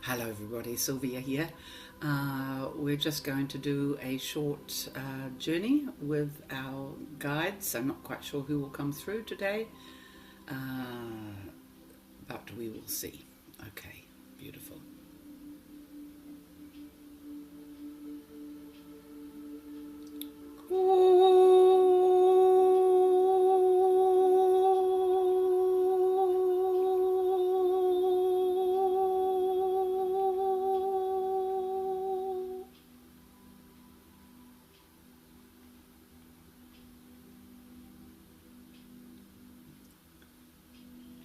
Hello everybody, Sylvia here. We're just going to do a short journey with our guides. I'm not quite sure who will come through today, but we will see. Okay, beautiful.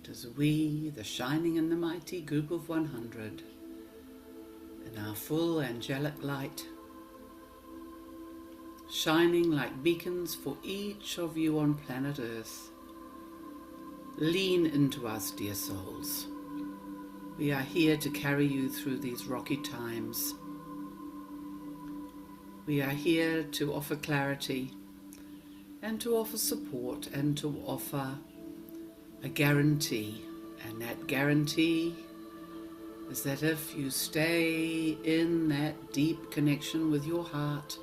As we, the shining and the mighty group of 100, in our full angelic light, shining like beacons for each of you on planet Earth, lean into us, dear souls. We are here to carry you through these rocky times. We are here to offer clarity and to offer support and to offer a guarantee, and that guarantee is that if you stay in that deep connection with your heart,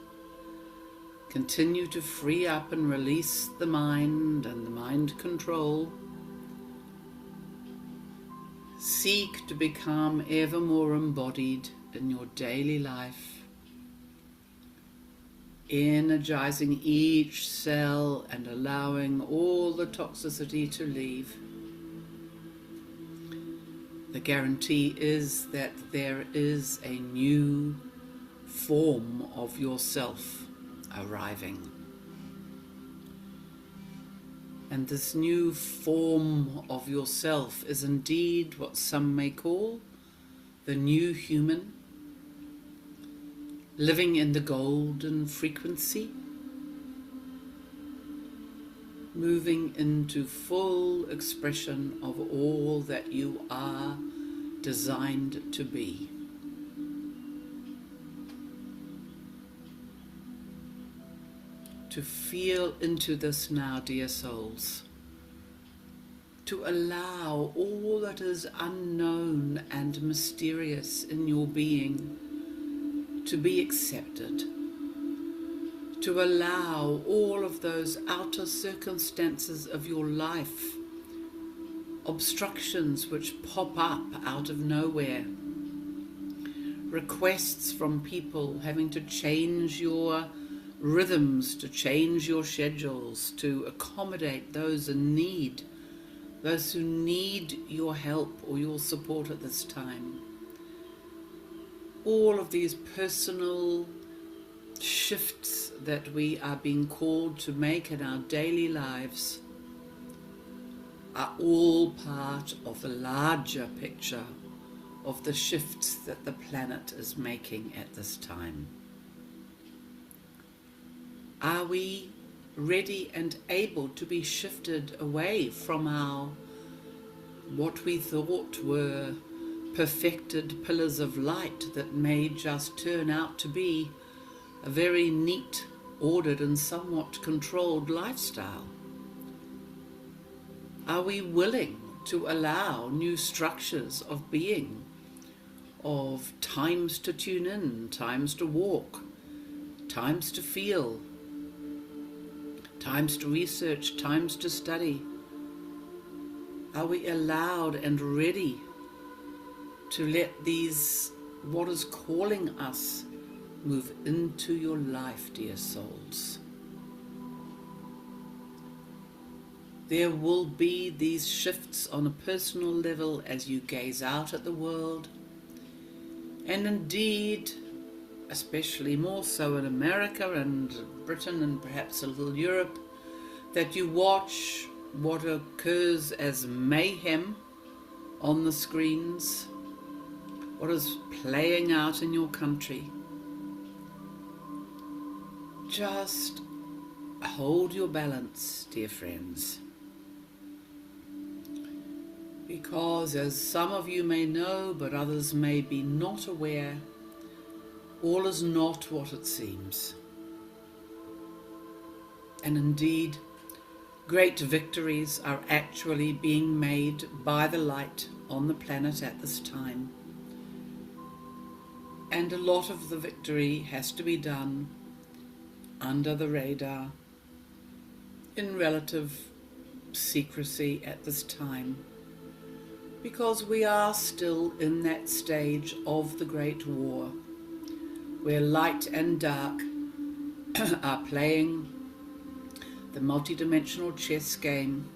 continue to free up and release the mind and the mind control, seek to become ever more embodied in your daily life, energizing each cell and allowing all the toxicity to leave. The guarantee is that there is a new form of yourself arriving. And this new form of yourself is indeed what some may call the new human, living in the golden frequency, moving into full expression of all that you are designed to be. To feel into this now, dear souls. To allow all that is unknown and mysterious in your being to be accepted, to allow all of those outer circumstances of your life, obstructions which pop up out of nowhere, requests from people having to change your rhythms, to change your schedules, to accommodate those in need, those who need your help or your support at this time. All of these personal shifts that we are being called to make in our daily lives are all part of the larger picture of the shifts that the planet is making at this time. Are we ready and able to be shifted away from our what we thought were perfected pillars of light that may just turn out to be a very neat, ordered and somewhat controlled lifestyle? Are we willing to allow new structures of being, of times to tune in, times to walk, times to feel, times to research, times to study? Are we allowed and ready to let these, what is calling us, move into your life, dear souls? There will be these shifts on a personal level as you gaze out at the world, and indeed, especially more so in America and Britain and perhaps a little Europe, that you watch what occurs as mayhem on the screens, what is playing out in your country. Just hold your balance, dear friends. Because as some of you may know, but others may be not aware, all is not what it seems. And indeed, great victories are actually being made by the light on the planet at this time. And a lot of the victory has to be done under the radar, in relative secrecy at this time, because we are still in that stage of the Great War, where light and dark are playing the multidimensional chess game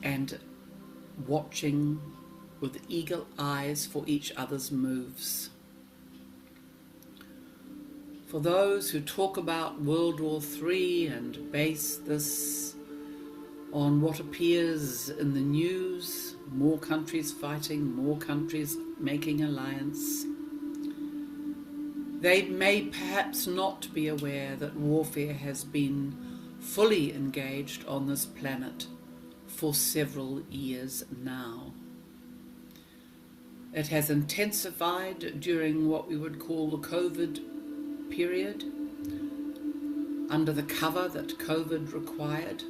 and watching with eagle eyes for each other's moves. For those who talk about World War III and base this on what appears in the news, more countries fighting, more countries making alliance, they may perhaps not be aware that warfare has been fully engaged on this planet for several years now. It has intensified during what we would call the COVID period, under the cover that COVID required,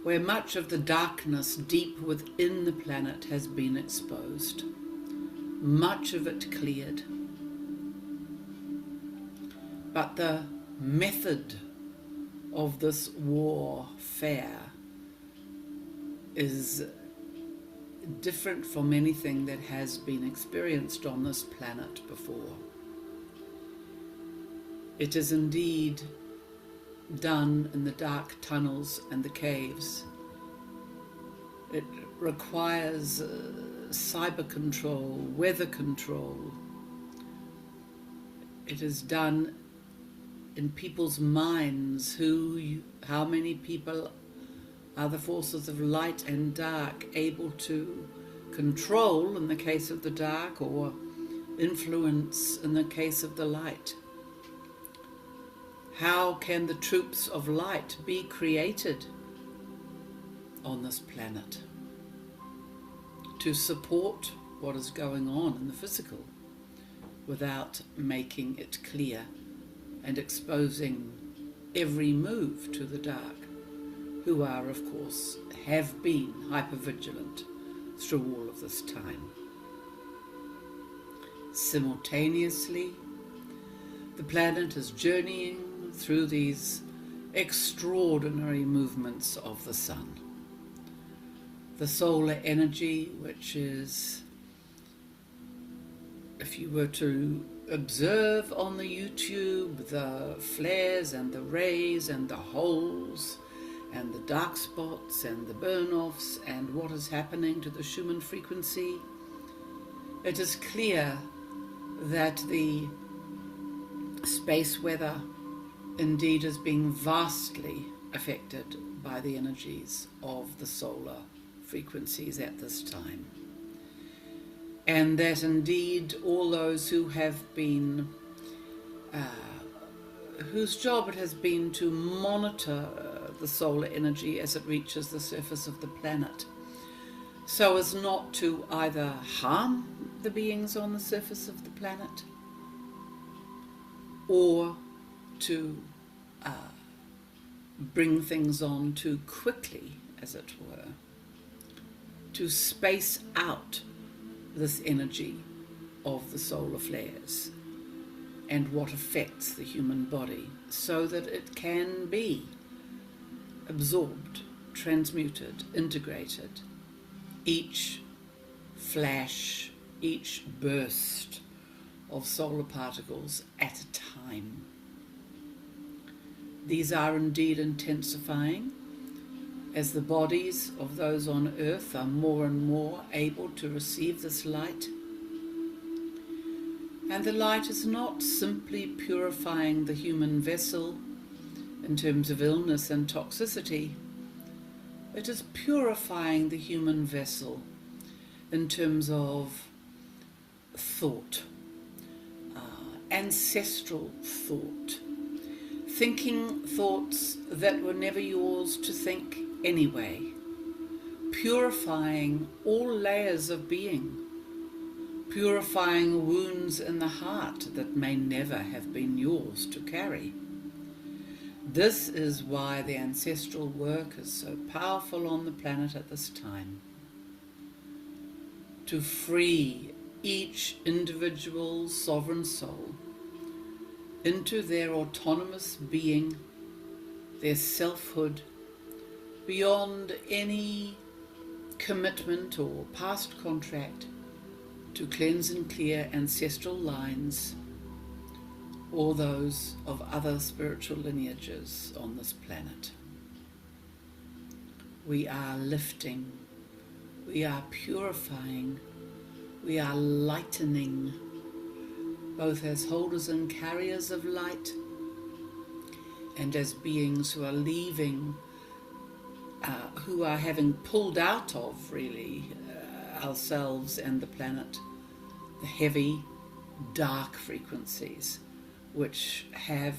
where much of the darkness deep within the planet has been exposed, much of it cleared. But the method of this warfare is different from anything that has been experienced on this planet before. It is indeed done in the dark tunnels and the caves. It requires cyber control, weather control. It is done in people's minds. How many people are the forces of light and dark able to control in the case of the dark, or influence in the case of the light? How can the troops of light be created on this planet to support what is going on in the physical without making it clear and exposing every move to the dark, who are, of course, have been hypervigilant through all of this time? Simultaneously, the planet is journeying through these extraordinary movements of the sun. The solar energy, which is, if you were to observe on the YouTube, the flares and the rays and the holes and the dark spots and the burn-offs and what is happening to the Schumann frequency, it is clear that the space weather indeed is being vastly affected by the energies of the solar frequencies at this time. And that indeed all those who have been, whose job it has been to monitor the solar energy as it reaches the surface of the planet, so as not to either harm the beings on the surface of the planet, or to bring things on too quickly, as it were, to space out this energy of the solar flares and what affects the human body, so that it can be absorbed, transmuted, integrated, each flash, each burst of solar particles at a time. These are indeed intensifying as the bodies of those on earth are more and more able to receive this light. And the light is not simply purifying the human vessel in terms of illness and toxicity. It is purifying the human vessel in terms of thought, ancestral thought, thinking thoughts that were never yours to think anyway, purifying all layers of being, purifying wounds in the heart that may never have been yours to carry. This is why the ancestral work is so powerful on the planet at this time, to free each individual sovereign soul into their autonomous being, their selfhood, beyond any commitment or past contract to cleanse and clear ancestral lines or those of other spiritual lineages on this planet. We are lifting, we are purifying, we are lightening, both as holders and carriers of light and as beings who are leaving, who are having pulled out of, really, ourselves and the planet, the heavy, dark frequencies which have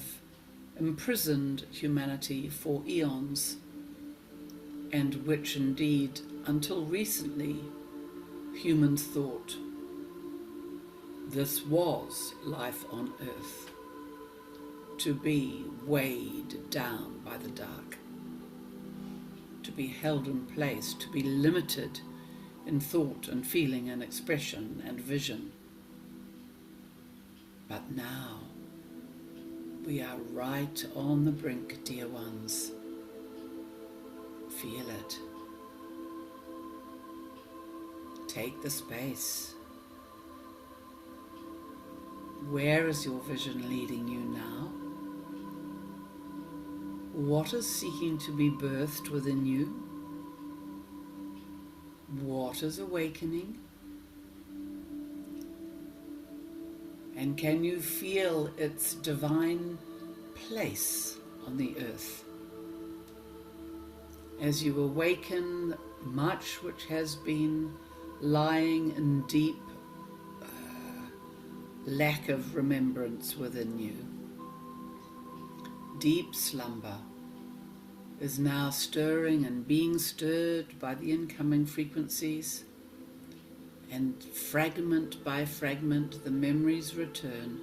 imprisoned humanity for eons, and which indeed, until recently, humans thought this was life on earth, to be weighed down by the dark, to be held in place, to be limited in thought and feeling and expression and vision. But now we are right on the brink, dear ones. Feel it. Take the space. Where is your vision leading you now? What is seeking to be birthed within you? What is awakening? And can you feel its divine place on the earth? As you awaken much which has been lying in deep lack of remembrance within you. Deep slumber is now stirring and being stirred by the incoming frequencies, and fragment by fragment the memories return,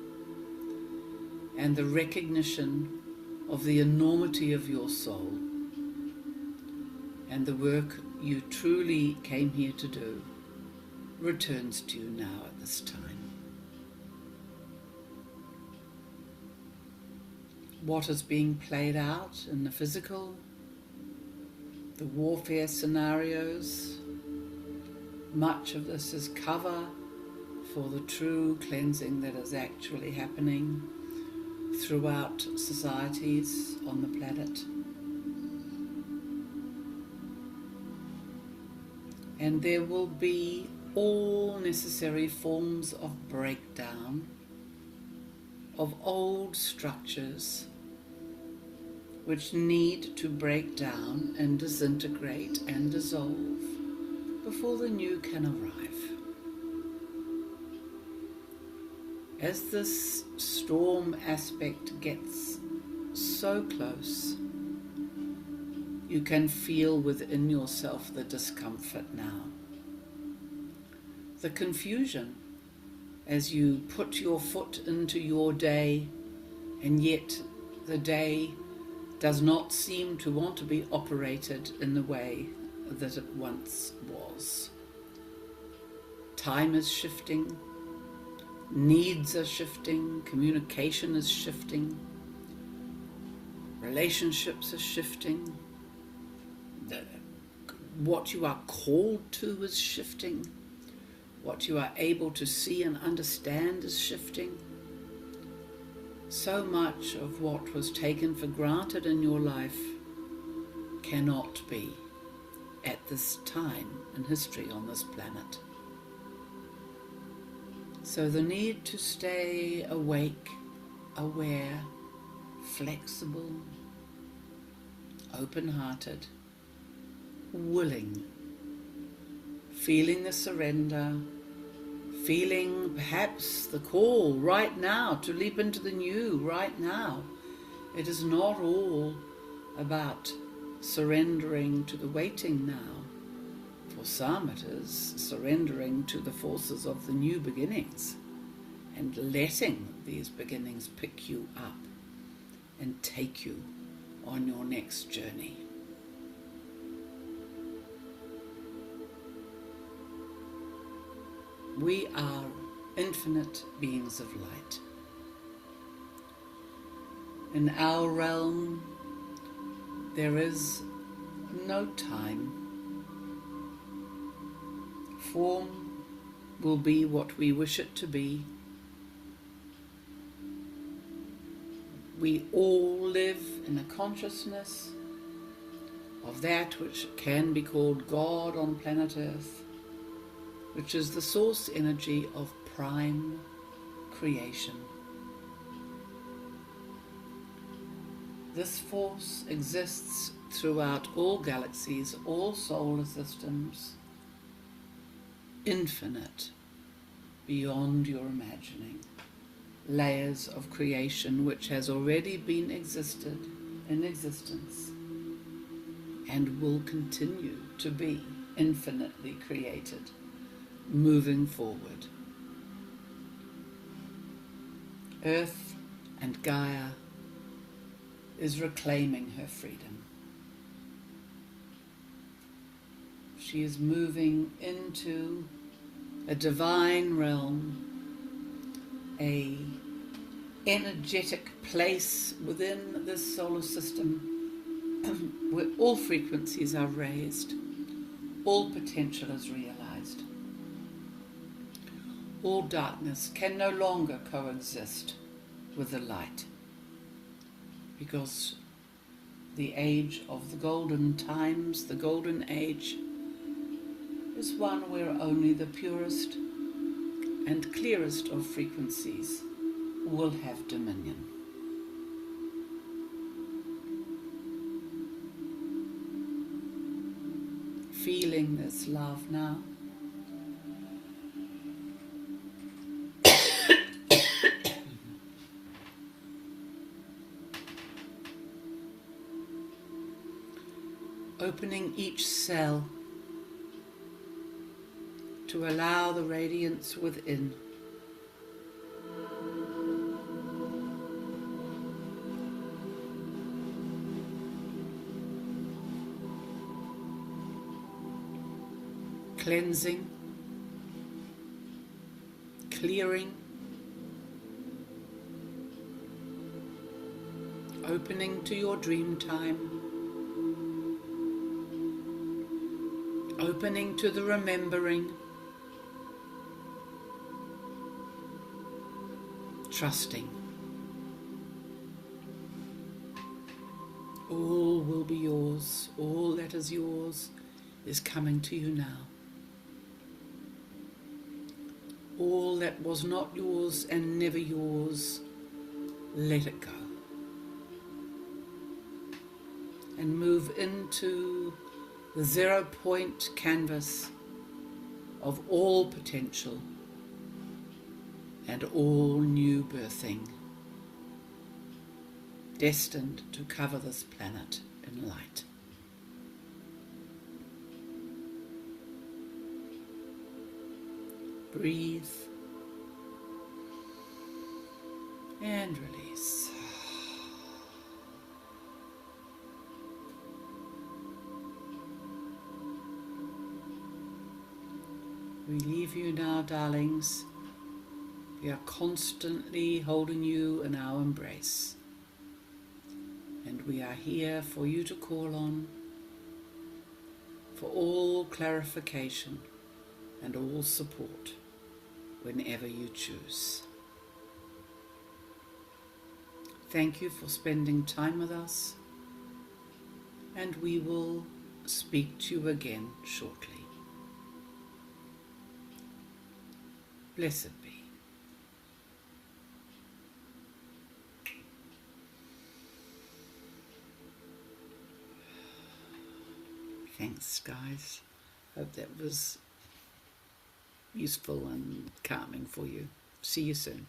and the recognition of the enormity of your soul and the work you truly came here to do returns to you now at this time. What is being played out in the physical, the warfare scenarios, much of this is cover for the true cleansing that is actually happening throughout societies on the planet. And there will be all necessary forms of breakdown of old structures which need to break down and disintegrate and dissolve before the new can arrive. As this storm aspect gets so close, you can feel within yourself the discomfort now, the confusion as you put your foot into your day, and yet the day does not seem to want to be operated in the way that it once was. Time is shifting, needs are shifting, communication is shifting, relationships are shifting, what you are called to is shifting, what you are able to see and understand is shifting. So much of what was taken for granted in your life cannot be at this time in history on this planet. So the need to stay awake, aware, flexible, open-hearted, willing, feeling the surrender, feeling perhaps the call right now to leap into the new right now. It is not all about surrendering to the waiting now. For some it is surrendering to the forces of the new beginnings and letting these beginnings pick you up and take you on your next journey. We are infinite beings of light. In our realm, there is no time. Form will be what we wish it to be. We all live in a consciousness of that which can be called God on planet Earth, which is the source energy of prime creation. This force exists throughout all galaxies, all solar systems, infinite, beyond your imagining. Layers of creation which has already been in existence and will continue to be infinitely created, moving forward. Earth and Gaia is reclaiming her freedom. She is moving into a divine realm, a energetic place within this solar system where all frequencies are raised, all potential is realized. All darkness can no longer coexist with the light, because the age of the golden times, the golden age, is one where only the purest and clearest of frequencies will have dominion. Feeling this love now. Opening each cell to allow the radiance within cleansing, clearing, opening to your dream time, opening to the remembering, trusting. All will be yours. All that is yours is coming to you now. All that was not yours and never yours, let it go. And move into the 0 point canvas of all potential and all new birthing, destined to cover this planet in light. Breathe and release. We leave you now, darlings. We are constantly holding you in our embrace. And we are here for you to call on for all clarification and all support whenever you choose. Thank you for spending time with us, and we will speak to you again shortly. Blessed be. Thanks, guys. Hope that was useful and calming for you. See you soon.